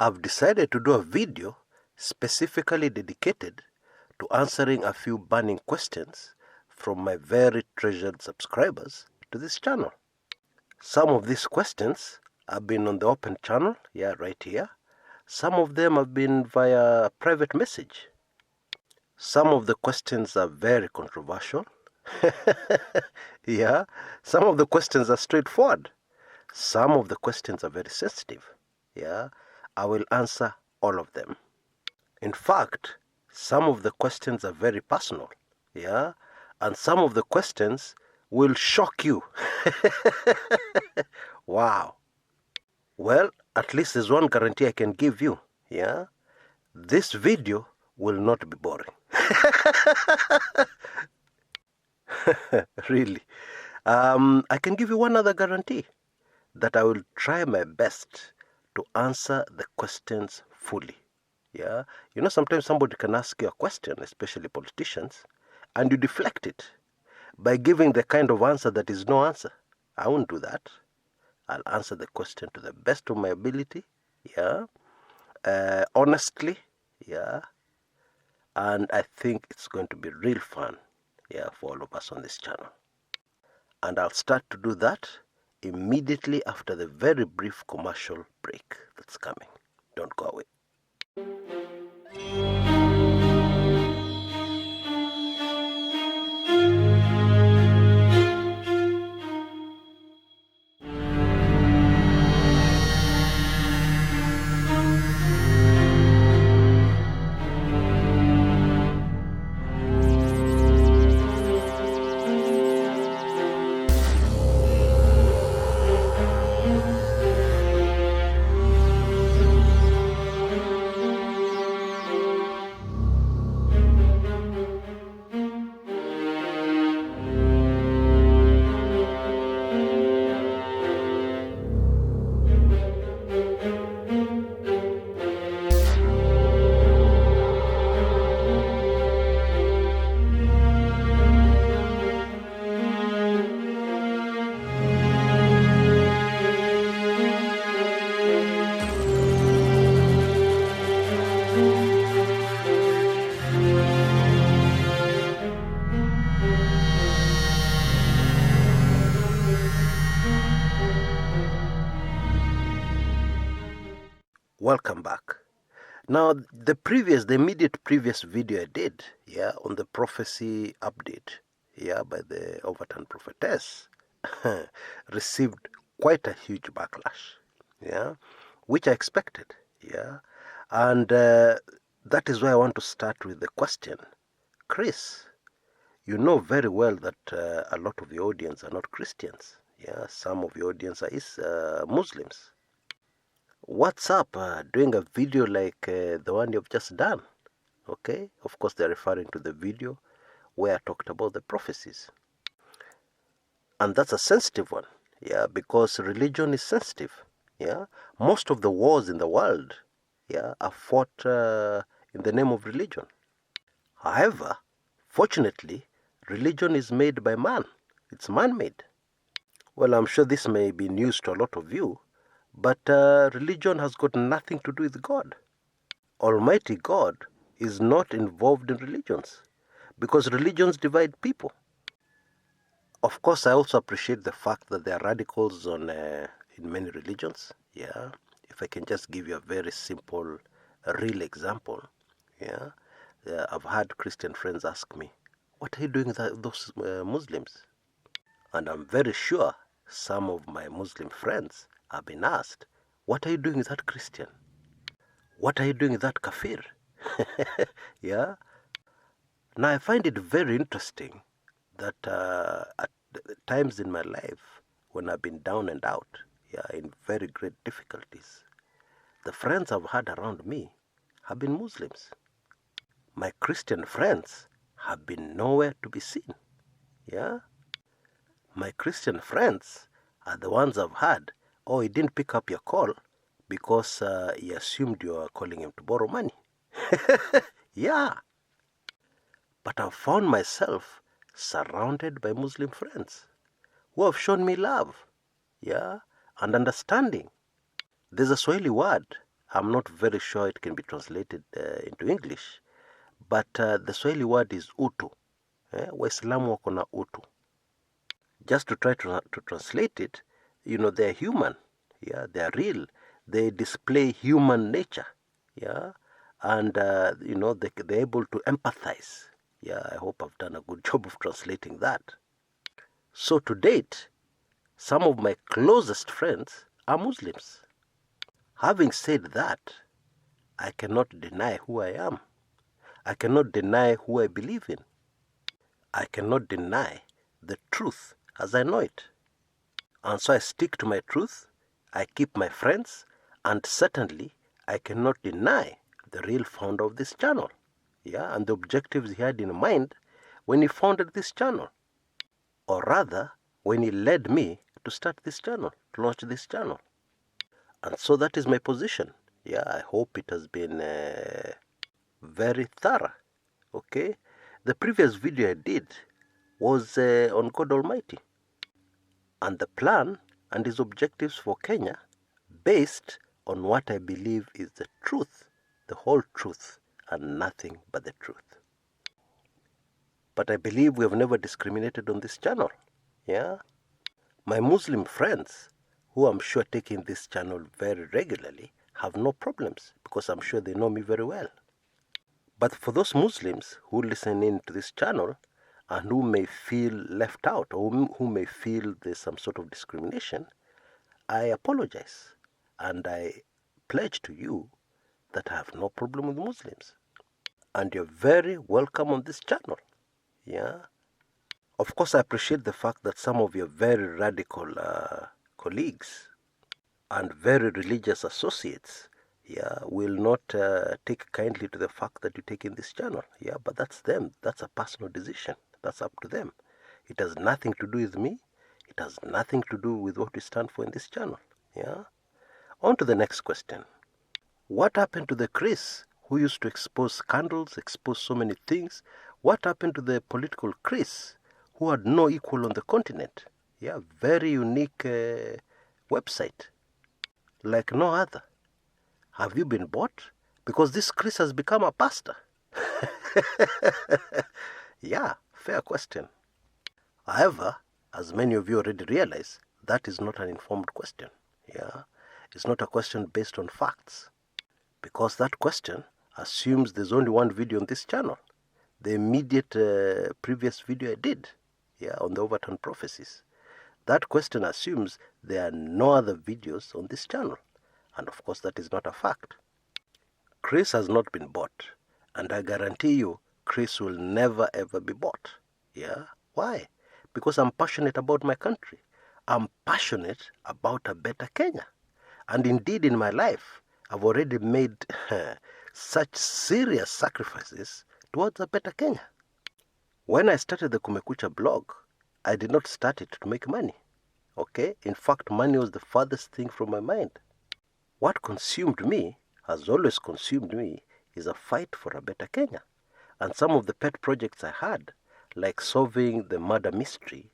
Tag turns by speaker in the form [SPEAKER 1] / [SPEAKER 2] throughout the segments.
[SPEAKER 1] I've decided to do a video specifically dedicated to answering a few burning questions from my very treasured subscribers to this channel. Some of these questions have been on the open channel, right here. Some of them have been via private message. Some of the questions are very controversial. Some of the questions are straightforward. Some of the questions are very sensitive. I will answer all of them. In fact, some of the questions are very personal. And some of the questions will shock you. Wow. Well, at least there's one guarantee I can give you. This video will not be boring. Really. I can give you one other guarantee, that I will try my best to answer the questions fully. Sometimes somebody can ask you a question, especially politicians, and you deflect it by giving the kind of answer that is no answer. I won't do that. I'll answer the question to the best of my ability, honestly, and I think it's going to be real fun, for all of us on this channel. And I'll start to do that immediately after the very brief commercial break that's coming. Don't go away. Welcome back. Now, the immediate previous video I did, on the prophecy update, by the overturned prophetess, received quite a huge backlash, which I expected, and that is why I want to start with the question. Chris, you know very well that a lot of the audience are not Christians, some of the audience are Muslims. What's up doing a video like the one you've just done? Okay, of course they're referring to the video where I talked about the prophecies. And that's a sensitive one, because religion is sensitive. Most of the wars in the world, are fought in the name of religion. However, fortunately, religion is made by man. It's man-made. Well, I'm sure this may be news to a lot of you, but religion has got nothing to do with God. Almighty God is not involved in religions, because religions divide people. Of course, I also appreciate the fact that there are radicals in many religions. If I can just give you a very simple, real example. I've had Christian friends ask me, what are you doing with those Muslims? And I'm very sure some of my Muslim friends have been asked, what are you doing with that Christian? What are you doing with that kafir? Now I find it very interesting that at times in my life when I've been down and out, in very great difficulties, the friends I've had around me have been Muslims. My Christian friends have been nowhere to be seen. My Christian friends are the ones I've had. Oh, he didn't pick up your call because he assumed you were calling him to borrow money. But I've found myself surrounded by Muslim friends who have shown me love, and understanding. There's a Swahili word I'm not very sure it can be translated into English, but the Swahili word is utu. Waislamu wako na utu. Just to try to translate it, they're human. Yeah, they're real. They display human nature. Yeah, and they're able to empathize. Yeah, I hope I've done a good job of translating that. So to date, some of my closest friends are Muslims. Having said that, I cannot deny who I am. I cannot deny who I believe in. I cannot deny the truth as I know it. And so I stick to my truth, I keep my friends, and certainly I cannot deny the real founder of this channel. Yeah, and the objectives he had in mind when he founded this channel. Or rather, when he led me to start this channel, to launch this channel. And so that is my position. Yeah, I hope it has been very thorough. Okay? The previous video I did was on God Almighty and the plan and his objectives for Kenya based on what I believe is the truth, the whole truth, and nothing but the truth. But I believe we have never discriminated on this channel. Yeah? My Muslim friends, who I'm sure taking this channel very regularly, have no problems because I'm sure they know me very well. But for those Muslims who listen in to this channel and who may feel left out or who may feel there's some sort of discrimination, I apologize and I pledge to you that I have no problem with Muslims. And you're very welcome on this channel. Yeah. Of course, I appreciate the fact that some of your very radical colleagues and very religious associates, yeah, will not take kindly to the fact that you take in this channel. Yeah, but that's them. That's a personal decision. That's up to them. It has nothing to do with me. It has nothing to do with what we stand for in this channel. Yeah. On to the next question. What happened to the Chris who used to expose scandals, expose so many things? What happened to the political Chris who had no equal on the continent? Yeah, very unique website, like no other. Have you been bought? Because this Chris has become a pastor. Yeah, fair question. However, as many of you already realize, that is not an informed question. Yeah, it's not a question based on facts. Because that question assumes there's only one video on this channel. The immediate previous video I did, yeah, on the Overton prophecies. That question assumes there are no other videos on this channel. And of course, that is not a fact. Chris has not been bought. And I guarantee you, Chris will never ever be bought. Yeah? Why? Because I'm passionate about my country. I'm passionate about a better Kenya. And indeed, in my life, I've already made such serious sacrifices towards a better Kenya. When I started the Kumekucha blog, I did not start it to make money. Okay? In fact, money was the farthest thing from my mind. What consumed me, has always consumed me, is a fight for a better Kenya. And some of the pet projects I had, like solving the murder mystery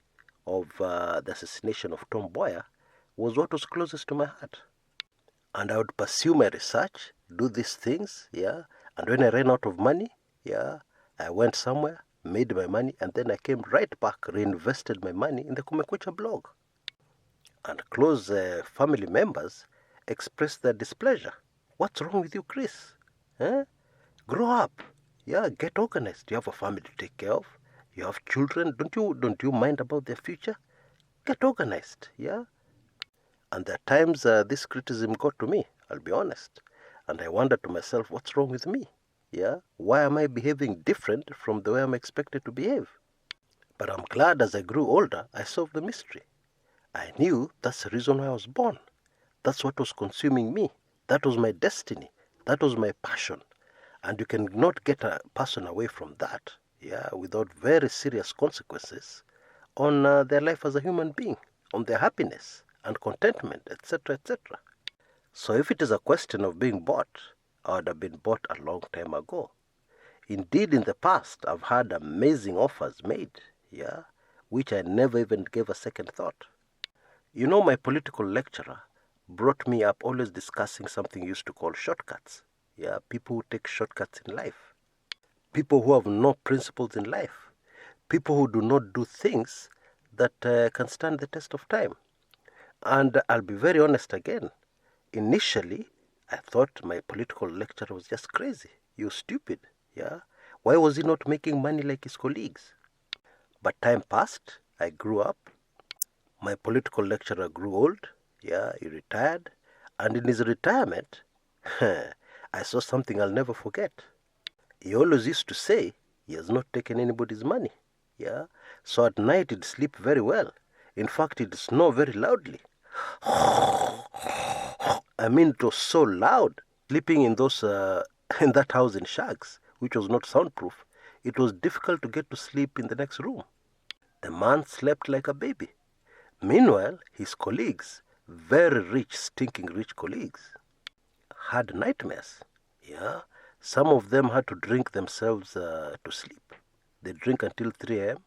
[SPEAKER 1] of the assassination of Tom Mboya, was what was closest to my heart. And I would pursue my research, do these things, yeah. And when I ran out of money, yeah, I went somewhere, made my money, and then I came right back, reinvested my money in the Kumekucha blog. And close family members expressed their displeasure. What's wrong with you, Chris? Eh? Grow up. Yeah, get organized. You have a family to take care of. You have children. Don't you mind about their future? Get organized. Yeah. And there are times this criticism got to me, I'll be honest. And I wondered to myself, what's wrong with me? Yeah? Why am I behaving different from the way I'm expected to behave? But I'm glad as I grew older, I solved the mystery. I knew that's the reason why I was born. That's what was consuming me. That was my destiny. That was my passion. And you cannot get a person away from that, yeah, without very serious consequences on their life as a human being, on their happiness and contentment, etc., etc. So if it is a question of being bought, I would have been bought a long time ago. Indeed, in the past, I've had amazing offers made, yeah, which I never even gave a second thought. You know, my political lecturer brought me up always discussing something used to call shortcuts. Yeah, people who take shortcuts in life. People who have no principles in life. People who do not do things that can stand the test of time. And I'll be very honest again. Initially, I thought my political lecturer was just crazy. You're stupid. Yeah? Why was he not making money like his colleagues? But time passed. I grew up. My political lecturer grew old. Yeah, he retired. And in his retirement, I saw something I'll never forget. He always used to say he has not taken anybody's money. Yeah? So at night he'd sleep very well. In fact, he'd snore very loudly. I mean, it was so loud. Sleeping in those in that house in Shags, which was not soundproof, it was difficult to get to sleep in the next room. The man slept like a baby. Meanwhile, his colleagues, very rich, stinking rich colleagues, had nightmares. Yeah, some of them had to drink themselves to sleep. They drink until 3 a.m.,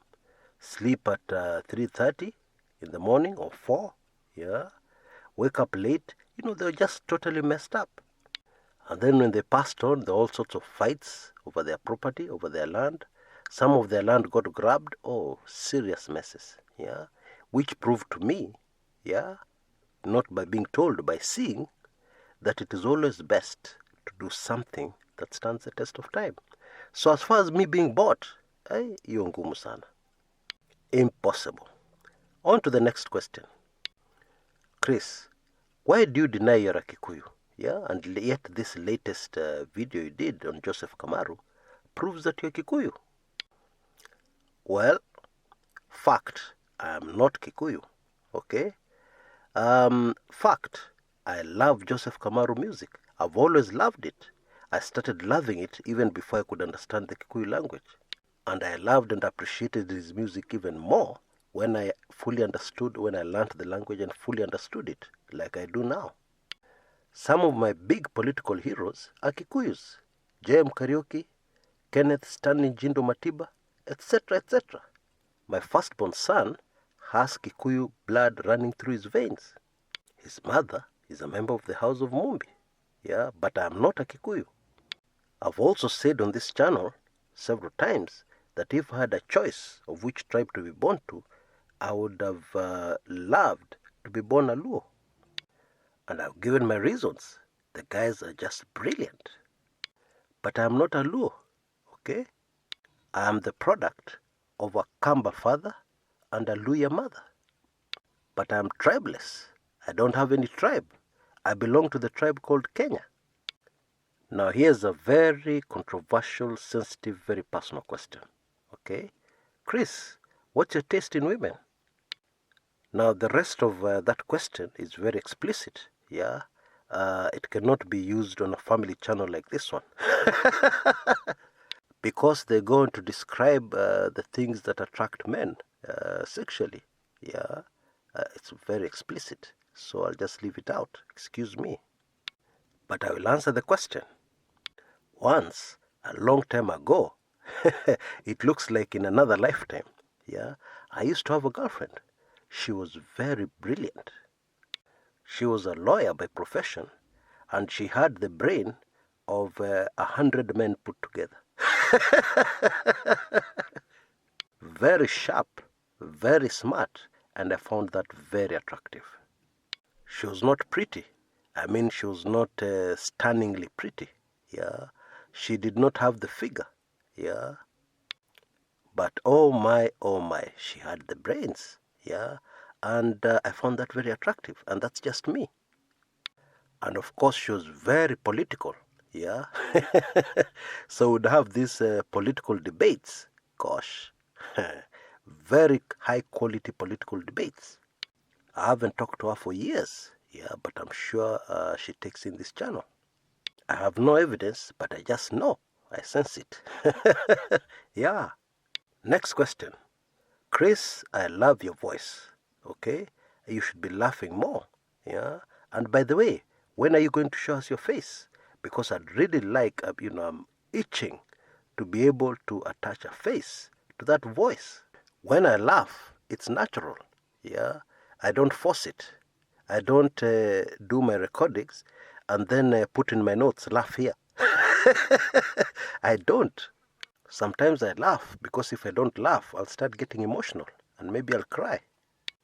[SPEAKER 1] sleep at 3:30 in the morning or 4. Yeah, wake up late. They were just totally messed up. And then when they passed on, there were all sorts of fights over their property, over their land. Some of their land got grabbed. Oh, serious messes. Yeah, which proved to me, yeah, not by being told, by seeing that it is always best to do something that stands the test of time. So as far as me being bought, hiyo ngumu sana. Impossible. On to the next question. Chris, why do you deny you're a Kikuyu? Yeah, and yet this latest video you did on Joseph Kamaru proves that you're Kikuyu. Well, fact, I am not Kikuyu. Okay? Fact, I love Joseph Kamaru music. I've always loved it. I started loving it even before I could understand the Kikuyu language. And I loved and appreciated his music even more when I learned the language and fully understood it, like I do now. Some of my big political heroes are Kikuyus. J.M. Kariuki, Kenneth Stanley Njindo Matiba, etc., etc. My firstborn son has Kikuyu blood running through his veins. His mother is a member of the House of Mumbi. Yeah, but I am not a Kikuyu. I've also said on this channel several times that if I had a choice of which tribe to be born to, I would have loved to be born a Luo. And I've given my reasons. The guys are just brilliant. But I am not a Luo, okay? I am the product of a Kamba father and a Luya mother. But I am tribeless. I don't have any tribe. I belong to the tribe called Kenya. Now here's a very controversial, sensitive, very personal question. Okay? Chris, what's your taste in women? Now the rest of that question is very explicit. Yeah? It cannot be used on a family channel like this one. Because they're going to describe the things that attract men sexually. Yeah? It's very explicit. So I'll just leave it out. Excuse me. But I will answer the question. Once, a long time ago, it looks like in another lifetime, yeah, I used to have a girlfriend. She was very brilliant. She was a lawyer by profession, and she had the brain of 100 men put together. Very sharp, very smart, and I found that very attractive. She was not pretty. I mean, she was not stunningly pretty. Yeah, she did not have the figure. Yeah, but oh my, she had the brains. Yeah, and I found that very attractive, and that's just me. And of course, she was very political. Yeah, so we'd have these political debates. Gosh, very high quality political debates. I haven't talked to her for years. Yeah, but I'm sure she takes in this channel. I have no evidence, but I just know. I sense it. Yeah. Next question. Chris, I love your voice. Okay? You should be laughing more. Yeah? And by the way, when are you going to show us your face? Because I'd really like, I'm itching to be able to attach a face to that voice. When I laugh, it's natural. Yeah? I don't force it. I don't do my recordings and then put in my notes, laugh here. I don't. Sometimes I laugh because if I don't laugh, I'll start getting emotional and maybe I'll cry.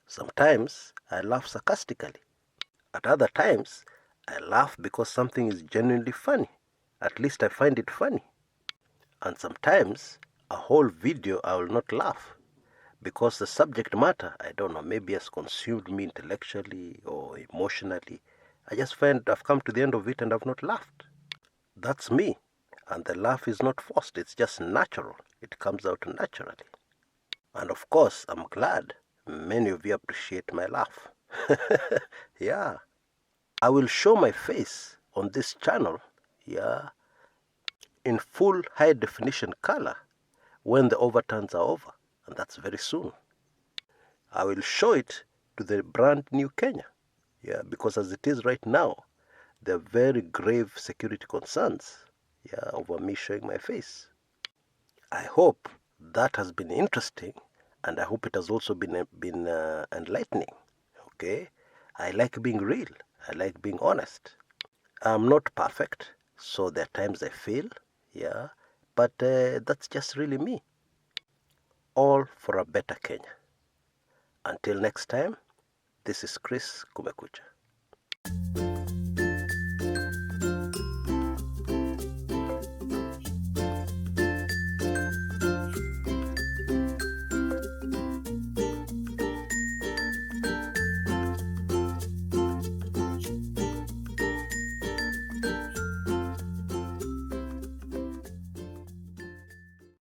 [SPEAKER 1] Sometimes I laugh sarcastically. At other times, I laugh because something is genuinely funny. At least I find it funny. And sometimes, a whole video I will not laugh because the subject matter, I don't know, maybe has consumed me intellectually or emotionally. I just find I've come to the end of it and I've not laughed. That's me. And the laugh is not forced, it's just natural. It comes out naturally. And of course, I'm glad many of you appreciate my laugh. Yeah. I will show my face on this channel, yeah, in full high definition color when the overturns are over. And that's very soon. I will show it to the brand new Kenya. Yeah, because as it is right now, there are very grave security concerns, yeah, over me showing my face. I hope that has been interesting, and I hope it has also been enlightening. Okay, I like being real. I like being honest. I'm not perfect, so there are times I fail, yeah, but that's just really me. All for a better Kenya. Until next time, this is Chris Kumekucha.